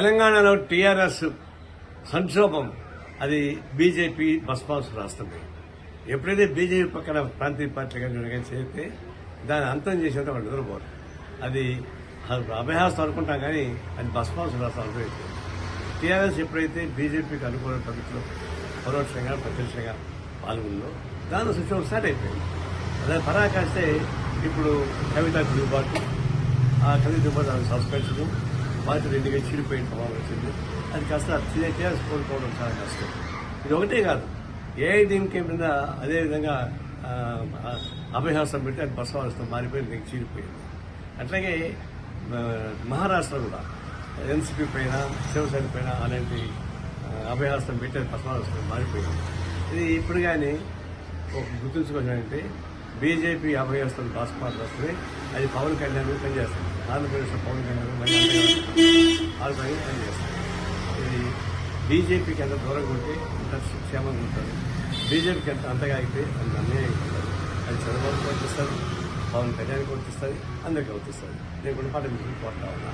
తెలంగాణలో టీఆర్ఎస్ సంక్షోభం అది బీజేపీ బస్పాసు రాస్తుంది. ఎప్పుడైతే బీజేపీ పక్కన ప్రాంతీయ పార్టీలు కానీ చేస్తే దాన్ని అంతం చేసేంత వాళ్ళు నిద్రపోరు. అది అభయహస్తం అనుకుంటాం కానీ అది బస్పాసు రాష్ట్రం అనుభవించింది. టీఆర్ఎస్ ఎప్పుడైతే బీజేపీకి అనుకూల పద్ధతిలో పరోక్షంగా ప్రత్యక్షంగా పాల్గొందో దాని సంక్షోభం స్టార్ట్ అయిపోయింది. అదే పరాకాస్తే ఇప్పుడు కవిత దిగుబాటు, ఆ కవిత దిగుబాటు ఆమె సంస్కరించడం పార్టీలు ఎన్నిక చీలిపోయిన ప్రభావం వచ్చింది. అది కాస్త టీఆర్ఎస్ కోరుకోవడం చాలా కష్టం. ఇది ఒకటే కాదు, ఏఐడీఎంకే మీద అదేవిధంగా అభయహస్తం పెట్టి అది బస్వాహస్తం మారిపోయింది, చీలిపోయింది. అట్లాగే మహారాష్ట్ర కూడా ఎన్సీపీ పైన శివసేన పైన అలాంటి అభయహస్తం పెట్టి అది బస్వాహస్తం మారిపోయింది. ఇది ఇప్పుడు కానీ ఒక గుర్తుంచుకోవాలంటే బీజేపీ అభయహస్తం బస్మార్లు వస్తుంది. అది పవన్ కళ్యాణ్ పనిచేస్తుంది. ఆంధ్రప్రదేశ్లో పవన్ కళ్యాణ్ ఆల్రెడీ పనిచేస్తుంది. ఇది బీజేపీకి ఎంత దూరంగా ఉంటే అంత క్షేమంగా ఉంటుంది. బీజేపీకి ఎంత అంతగా అయితే అది అన్యాయం ఉంటుంది. అది చంద్రబాబు వర్తిస్తుంది, పవన్ కళ్యాణ్కి వర్తిస్తుంది, అందరికీ వర్తిస్తుంది. నేను కూడా పాట మీకు పోతా ఉన్నా.